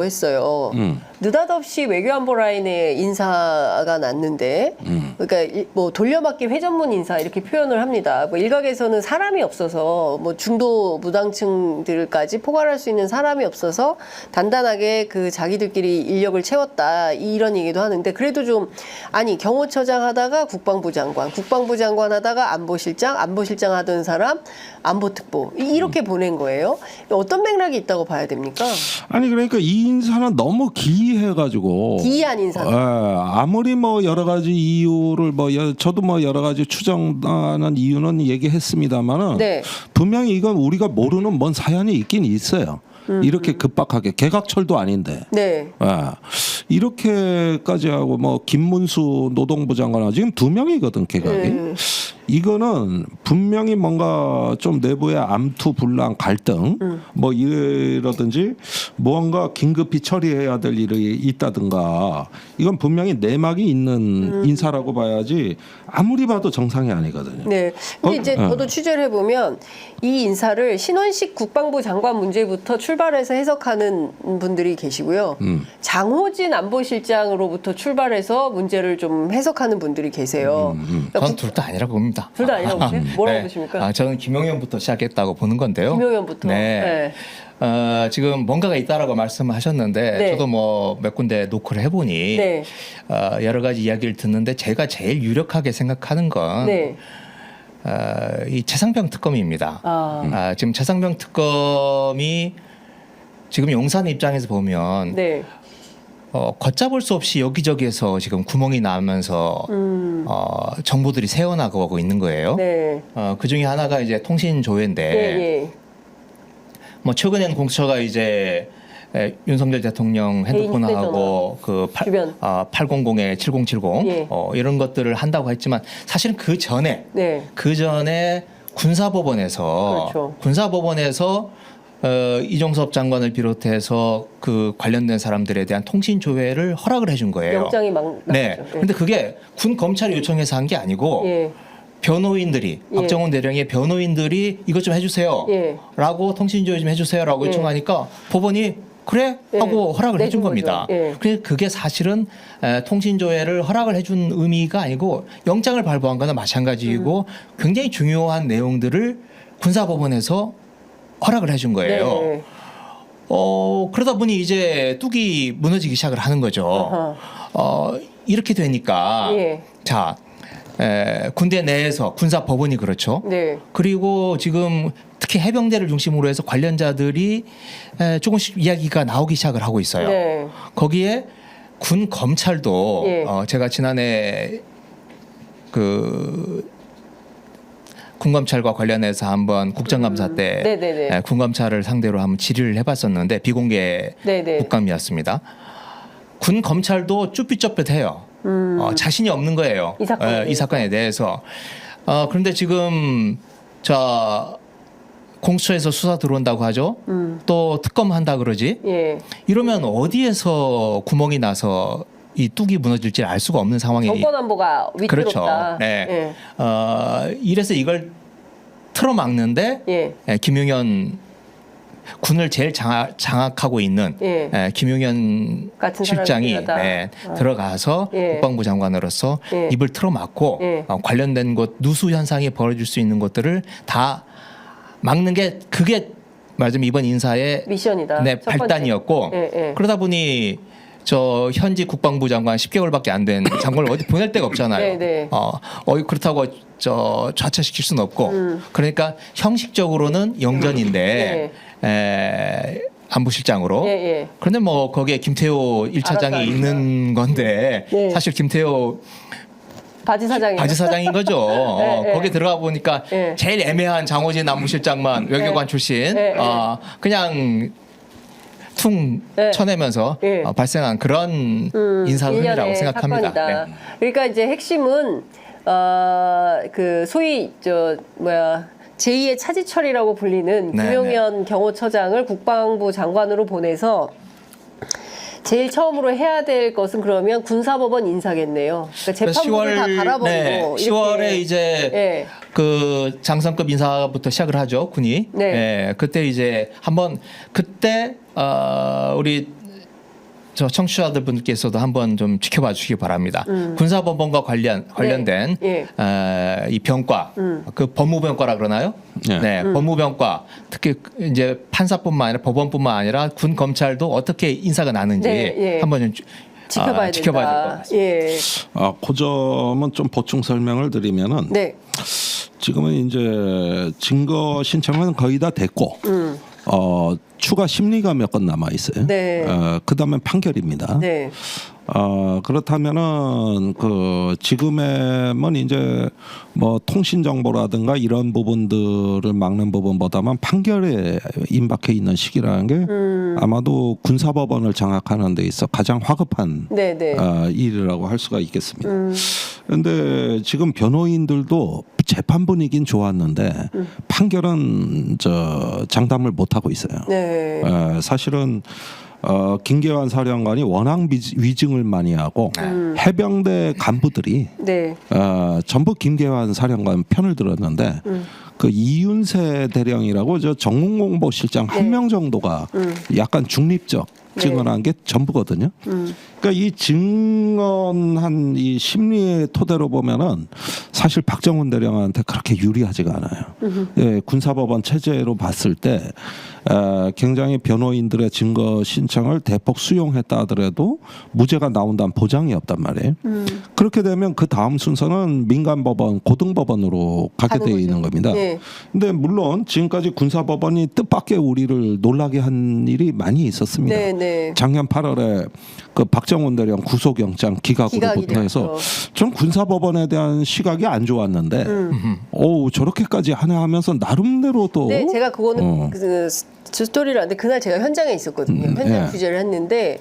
했어요. 느닷없이 외교안보 라인에 인사가 났는데, 그러니까 뭐 돌려막기 회전문 인사 이렇게 표현을 합니다. 뭐 일각에서는 사람이 없어서 뭐 중도 무당층들까지 포괄할 수 있는 사람이 없어서 단단하게 그 자기들끼리 인력을 채웠다 이런 얘기도 하는데, 그래도 좀 아니 경호처장 하다가 국방부 장관, 국방부 장관 하다가 안보실장, 안보실장 하던 사람 안보특보 이렇게 보낸 거예요. 어떤 맥락이 있다고 봐야 됩니까? 아니 그러니까 이 인사는 너무 기이해가지고 기이한 인사. 아무리 뭐 여러 가지 이유를 저도 뭐 여러 가지 추정하는 이유는 얘기했습니다만은 네. 분명히 이건 우리가 모르는 뭔 사연이 있긴 있어요. 이렇게 급박하게 개각철도 아닌데 네. 이렇게까지 하고 뭐 김문수 노동부 장관 지금 2명이거든 개각이. 이거는 분명히 뭔가 좀 내부의 암투 불랑 갈등 뭐 이러든지 뭔가 긴급히 처리해야 될 일이 있다든가 이건 분명히 내막이 있는 인사라고 봐야지 아무리 봐도 정상이 아니거든요. 네. 근데 이제 저도 취재를 해보면 이 인사를 신원식 국방부 장관 문제부터 출발해서 해석하는 분들이 계시고요. 장호진 안보실장으로부터 출발해서 문제를 좀 해석하는 분들이 계세요. 저는 둘 다 아니라고 봅니다. 둘 다 아니라고 보세요? 뭐라고 네. 보십니까? 저는 김용현부터 시작했다고 보는 건데요. 김용현부터. 네. 지금 뭔가가 있다라고 말씀하셨는데 네. 저도 뭐 몇 군데 노크를 해보니 네. 여러 가지 이야기를 듣는데 제가 제일 유력하게 생각하는 건 네. 이 최상병 특검입니다. 지금 최상병 특검이 지금 용산 입장에서 보면 네. 걷잡을 수 없이 여기저기에서 지금 구멍이 나면서 정보들이 새어나가고 있는 거예요. 네. 그 중에 하나가 이제 통신 조회인데, 예. 뭐 최근엔 공수처가 이제 윤석열 대통령 핸드폰하고 그 주변. 800에 7070 예. 이런 것들을 한다고 했지만 사실은 그 전에 네. 군사법원에서 그렇죠. 이종섭 장관을 비롯해서 그 관련된 사람들에 대한 통신 조회를 허락을 해준 거예요. 영장이 막 네. 나왔죠. 그런데 그게 군 검찰이 요청해서 한 게 아니고 예. 변호인들이 예. 박정훈 대령의 변호인들이 이것 좀 해주세요. 예. 라고 통신 조회 좀 해주세요라고 예. 요청하니까 법원이 그래 하고 허락을 해준 내준 겁니다. 거죠. 예. 그게 사실은 통신 조회를 허락을 해준 의미가 아니고 영장을 발부한 거나 마찬가지이고 굉장히 중요한 내용들을 군사법원에서 허락을 해준 거예요. 네. 그러다 보니 이제 뚝이 무너지기 시작을 하는 거죠. 이렇게 되니까 예. 자 군대 내에서 군사법원이 그렇죠. 네. 그리고 지금 특히 해병대를 중심으로 해서 관련자들이 조금씩 이야기가 나오기 시작을 하고 있어요. 네. 거기에 군 검찰도 예. 제가 지난해 그 군검찰과 관련해서 한번 국정감사 때 네네네. 군검찰을 상대로 한번 질의를 해봤었는데 비공개 네네. 국감이었습니다. 군 검찰도 쭈삣쭈삣해요. 자신이 없는 거예요. 이 사건에 대해서. 그런데 지금 공수처에서 수사 들어온다고 하죠. 또 특검한다 그러지. 예. 이러면 어디에서 구멍이 나서 이 뚝이 무너질지 알 수가 없는 상황이 정권 안보가 위태롭다. 그렇죠. 네. 예. 이래서 이걸 틀어막는데 예. 김용현 군을 제일 장악하고 있는 예. 김용현 같은 실장이 사람이 들어가서 예. 국방부 장관으로서 예. 입을 틀어막고 예. 관련된 것 누수 현상이 벌어질 수 있는 것들을 다 막는 게 그게 말하자면 이번 인사의 미션이다. 네, 첫 번째. 발단이었고 예. 그러다 보니 현직 국방부 장관 10개월밖에 안 된 장관을 어디 보낼 데가 없잖아요. 네네. 그렇다고 좌차시킬 수는 없고 그러니까 형식적으로는 영전인데 안보실장으로. 예. 그런데 뭐 거기에 김태호 1차장이 알았어. 있는 건데 네. 사실 김태호 바지 사장인 거죠. 네. 거기 들어가 보니까 네. 제일 애매한 장호진 안보실장만 외교관 출신 네. 그냥 퉁 네. 쳐내면서 네. 발생한 그런 인사훈이라고 일련의 생각합니다. 사건이다. 네. 그러니까 이제 핵심은 그 소위 제2의 차지철이라고 불리는 네, 김용현 경호처장을 국방부 장관으로 보내서 제일 처음으로 해야 될 것은 그러면 군사법원 인사겠네요. 그러니까 재판부를 다 갈아버리고 10월에 이제 예. 그 장성급 인사부터 시작을 하죠, 군이. 네. 그때 이제 한번 그때 우리 저 청취자들분께서도 한번 좀 지켜봐 주시기 바랍니다. 군사법원과 관련된 네. 이 병과 그 법무병과라 그러나요? 네. 법무병과 특히 이제 판사뿐만 아니라 법원뿐만 아니라 군 검찰도 어떻게 인사가 나는지 네, 예. 한번 좀 지켜봐야 될 것 된다. 같습니다. 예. 그 점은 좀 보충 설명을 드리면은 네. 지금은 이제 증거 신청은 거의 다 됐고 추가 심리가 몇 건 남아 있어요. 네. 그다음에 판결입니다. 네. 그렇다면은 그 지금에는 이제 뭐 통신 정보라든가 이런 부분들을 막는 부분보다만 판결에 임박해 있는 시기라는 게 아마도 군사법원을 장악하는 데 있어 가장 화급한 네, 네. 일이라고 할 수가 있겠습니다. 그런데 지금 변호인들도 재판 분위기는 좋았는데 판결은 장담을 못 하고 있어요. 네. 사실은 김계환 사령관이 워낙 위증을 많이 하고 해병대 간부들이 네. 전부 김계환 사령관 편을 들었는데 그 이윤세 대령이라고 저 정무공보실장 네. 한 명 정도가 약간 중립적 증언한 게 전부거든요. 그러니까 이 증언한 이 심리의 토대로 보면은 사실 박정훈 대령한테 그렇게 유리하지가 않아요. 예, 군사법원 체제로 봤을 때 굉장히 변호인들의 증거 신청을 대폭 수용했다 하더라도 무죄가 나온다는 보장이 없단 말이에요. 그렇게 되면 그 다음 순서는 민간법원, 고등법원으로 가게 가는 돼 거죠. 있는 겁니다. 네. 근데 물론 지금까지 군사법원이 뜻밖의 우리를 놀라게 한 일이 많이 있었습니다. 네, 네. 작년 8월에 그 박정훈 대령 구속영장 기각으로부터 기각이 해서 됐죠. 전 군사법원에 대한 시각이 안 좋았는데 저렇게까지 하나 하면서 나름대로 또 네, 제가 그거는 그 스토리를 하는데 그날 제가 현장에 있었거든요. 현장 예. 취재를 했는데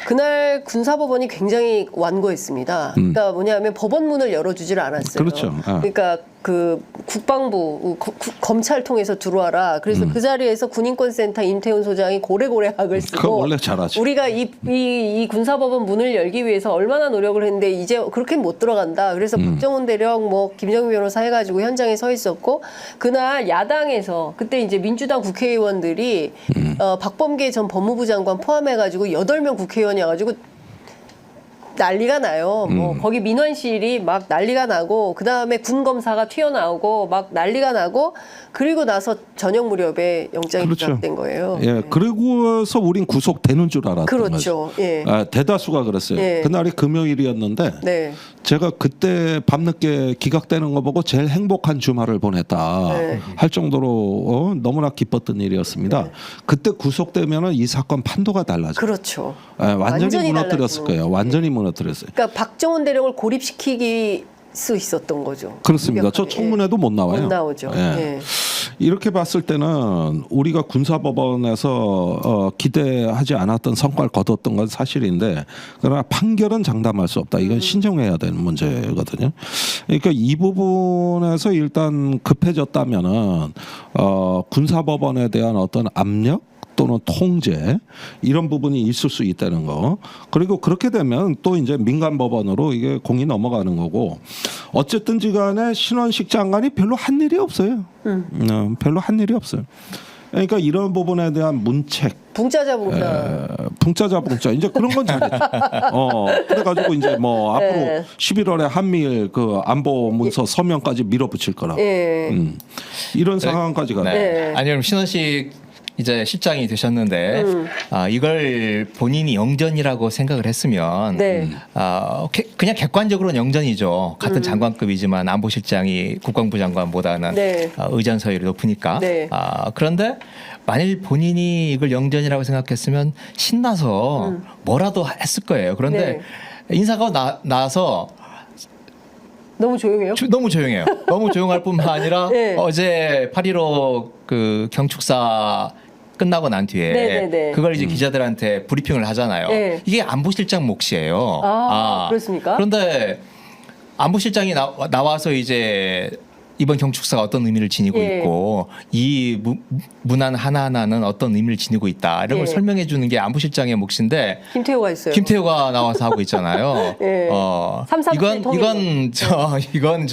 그날 군사법원이 굉장히 완고했습니다. 그러니까 뭐냐면 법원문을 열어주지를 않았어요. 그렇죠. 그러니까 그 국방부 검찰 통해서 들어와라. 그래서 그 자리에서 군인권센터 임태훈 소장이 고래고래 학을 그거 쓰고 원래 잘하죠. 우리가 이 군사법원 문을 열기 위해서 얼마나 노력을 했는데 이제 그렇게 못 들어간다. 그래서 박정훈 대령 뭐 김정민 변호사 해가지고 현장에 서 있었고 그날 야당에서 그때 이제 민주당 국회의원들이 박범계 전 법무부 장관 포함해가지고 8명 국회의원이 와가지고 난리가 나요. 뭐 거기 민원실이 막 난리가 나고 그 다음에 군 검사가 튀어나오고 막 난리가 나고 그리고 나서 저녁 무렵에 영장이 그렇죠. 기각된 거예요. 예, 그러고서 우린 구속되는 줄 알았던 거죠. 그렇죠. 예. 대다수가 그랬어요. 예. 그날이 금요일이었는데 네. 제가 그때 밤늦게 기각되는 거 보고 제일 행복한 주말을 보냈다 네. 할 정도로 너무나 기뻤던 일이었습니다. 그때 구속되면은 이 사건 판도가 달라져요. 그렇죠. 완전히 완전히 무너뜨렸을 달라지는 거예요. 거죠. 완전히 무너뜨렸어요. 그러니까 박정훈 대령을 고립시키기 수 있었던 거죠. 그렇습니다. 저 완벽하게. 청문회도 못 나와요. 못 나오죠. 예. 예. 이렇게 봤을 때는 우리가 군사법원에서 기대하지 않았던 성과를 거뒀던 건 사실인데 그러나 판결은 장담할 수 없다. 이건 신정해야 되는 문제거든요. 그러니까 이 부분에서 일단 급해졌다면은 군사법원에 대한 어떤 압력 또는 통제 이런 부분이 있을 수 있다는 거. 그리고 그렇게 되면 또 이제 민간 법원으로 이게 공이 넘어가는 거고 어쨌든지 간에 신원식 장관이 별로 한 일이 없어요. 별로 한 일이 없어요. 그러니까 이런 부분에 대한 문책 붕짜자 붕짜자 이제 그런 건 잘했죠. 그래가지고 이제 뭐 앞으로 네. 11월에 한미일 그 안보 문서 서명까지 밀어붙일 거라. 예. 이런 상황까지 가요. 네. 아니 그럼 신원식 이제 실장이 되셨는데 이걸 본인이 영전이라고 생각을 했으면 네. 그냥 객관적으로는 영전이죠. 같은 장관급이지만 안보실장이 국방부 장관보다는 네. 의전 서열이 높으니까. 네. 그런데 만일 본인이 이걸 영전이라고 생각했으면 신나서 뭐라도 했을 거예요. 그런데 인사가 나서 너무 조용해요. 너무 조용해요. 너무 조용할 뿐만 아니라 네. 어제 8.15 그 경축사 끝나고 난 뒤에 네네네. 그걸 이제 기자들한테 브리핑을 하잖아요. 네. 이게 안보실장 몫이에요. 그렇습니까? 그런데 안보실장이 나와서 이제 이번 경축사가 어떤 의미를 지니고 예. 있고 이 문안 하나하나는 어떤 의미를 지니고 있다 이런 걸 예. 설명해 주는 게 안보실장의 몫인데 김태호가 있어요. 김태호가 나와서 하고 있잖아요. 예. 337 이건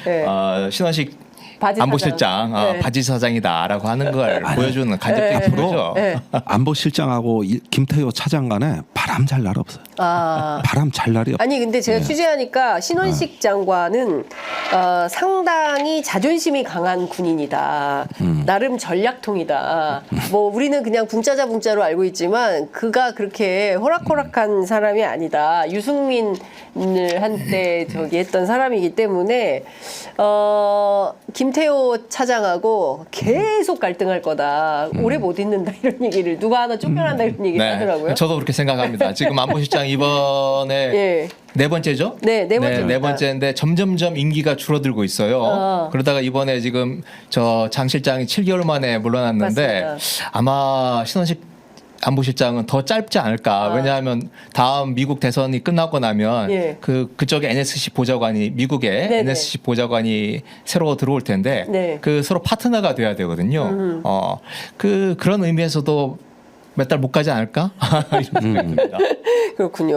예. 신원식 바지 안보실장 사장. 네. 바지 사장이다라고 하는 걸 보여주는 간접적인 앞으로 표죠. 네. 안보실장하고 김태호 차장 간에 바람 바람 잘 날 없어요. 아. 바람 잘 날이 없어요. 아니 근데 제가 취재하니까 신원식 장관은 상당히 자존심이 강한 군인이다. 나름 전략통이다. 뭐 우리는 그냥 붕짜자 붕짜로 알고 있지만 그가 그렇게 호락호락한 사람이 아니다. 유승민을 한때 저기 했던 사람이기 때문에 김태호 차장하고 계속 갈등할 거다. 오래 못 있는다 이런 얘기를 누가 하나 쫓겨난다 이런 얘기를 하더라고요. 저도 그렇게 생각합니다. 지금 안보실장 이번에 예. 네 번째죠? 네 번째입니다. 네 번째인데 점점점 임기가 줄어들고 있어요. 그러다가 이번에 지금 저 장 실장이 7개월 만에 물러났는데 맞습니다. 아마 신원식 안보실장은 더 짧지 않을까. 왜냐하면 다음 미국 대선이 끝나고 나면 예. 그쪽에 NSC 보좌관이 미국에 네네. NSC 보좌관이 새로 들어올 텐데 네. 그 서로 파트너가 돼야 되거든요. 그런 의미에서도 몇 달 못 가지 않을까? 이런 생각이 듭니다. 그렇군요.